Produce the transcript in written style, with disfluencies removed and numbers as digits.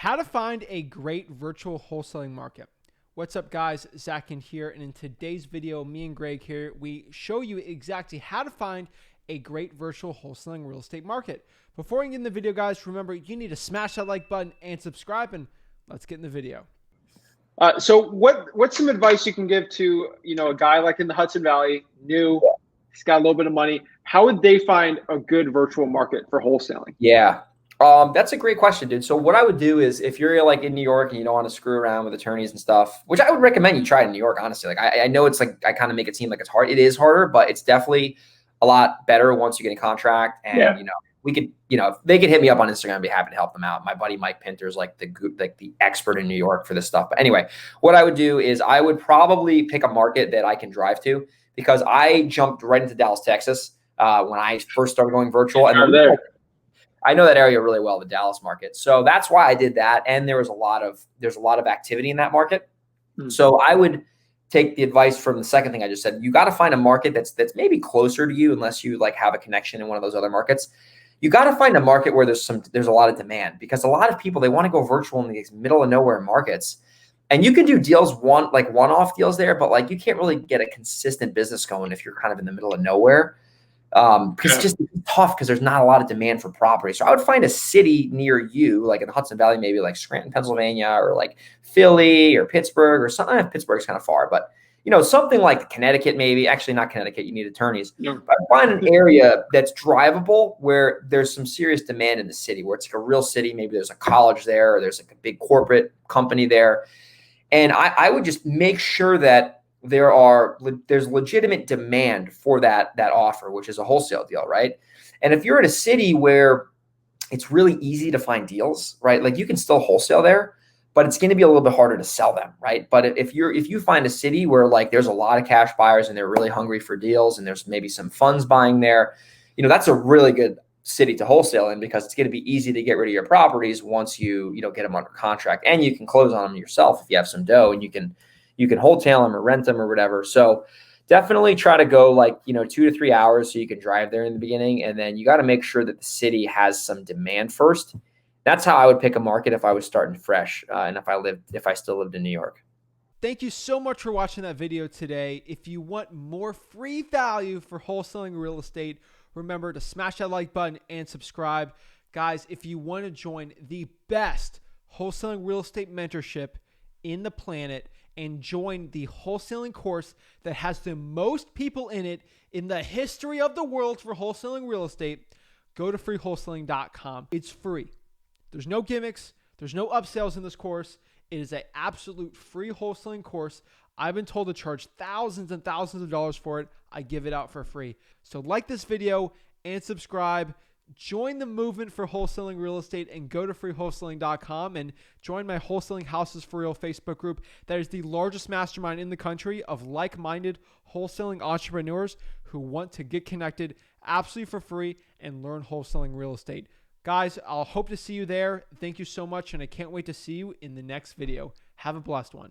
How to find a great virtual wholesaling market. What's up, guys? Zach Ginn here, and in today's video, me and Greg here, we show you exactly how to find a great virtual wholesaling real estate market. Before we get in the video, guys, remember you need to smash that like button and subscribe, and let's get in the video. So what's some advice you can give to a guy like in the Hudson Valley, new, he's got a little bit of money. How would they find a good virtual market for wholesaling? Yeah. That's a great question, dude. So what I would do is if you're like in New York and you don't want to screw around with attorneys and stuff, which I would recommend you try in New York, honestly. Like I know it's like, I kind of make it seem like it's hard. It is harder, but it's definitely a lot better once you get a contract. And, we could, they could hit me up on Instagram. I'd be happy to help them out. My buddy, Mike Pinter, is like the expert in New York for this stuff. But anyway, what I would do is I would probably pick a market that I can drive to, because I jumped right into Dallas, Texas, when I first started going virtual. And I know that area really well, the Dallas market. So that's why I did that. And there's a lot of activity in that market. So I would take the advice from the second thing I just said. You got to find a market that's maybe closer to you, unless you like have a connection in one of those other markets. You got to find a market where there's a lot of demand, because a lot of people, they want to go virtual in these middle of nowhere markets. And you can do deals, one-off deals there, but like you can't really get a consistent business going if you're kind of in the middle of nowhere. Because it's just tough, because there's not a lot of demand for property. So I would find a city near you, like in the Hudson Valley, maybe like Scranton, Pennsylvania, or like Philly or Pittsburgh or something. Pittsburgh's kind of far, but something like Connecticut, maybe. Actually, not Connecticut. You need attorneys. But find an area that's drivable, where there's some serious demand in the city, where it's like a real city. Maybe there's a college there, or there's like a big corporate company there. And I would just make sure that there's legitimate demand for that offer, which is a wholesale deal, right? And if you're in a city where it's really easy to find deals, right? Like you can still wholesale there, but it's going to be a little bit harder to sell them, right? But if you find a city where like there's a lot of cash buyers and they're really hungry for deals, and there's maybe some funds buying there, that's a really good city to wholesale in, because it's going to be easy to get rid of your properties once you get them under contract, and you can close on them yourself if you have some dough, and you can wholesale them or rent them or whatever. So definitely try to go like 2 to 3 hours so you can drive there in the beginning, and then you got to make sure that the city has some demand first. That's how I would pick a market if I was starting fresh, and if I still lived in New York. Thank you so much for watching that video today. If you want more free value for wholesaling real estate, remember to smash that like button and subscribe. Guys, if you want to join the best wholesaling real estate mentorship in the planet and join the wholesaling course that has the most people in it in the history of the world for wholesaling real estate, go to freewholesaling.com. It's free. There's no gimmicks. There's no upsells in this course. It is an absolute free wholesaling course. I've been told to charge thousands and thousands of dollars for it. I give it out for free. So like this video and subscribe. Join the movement for wholesaling real estate, and go to freewholesaling.com and join my Wholesaling Houses for Real Facebook group. That is the largest mastermind in the country of like-minded wholesaling entrepreneurs who want to get connected absolutely for free and learn wholesaling real estate. Guys, I'll hope to see you there. Thank you so much, and I can't wait to see you in the next video. Have a blessed one.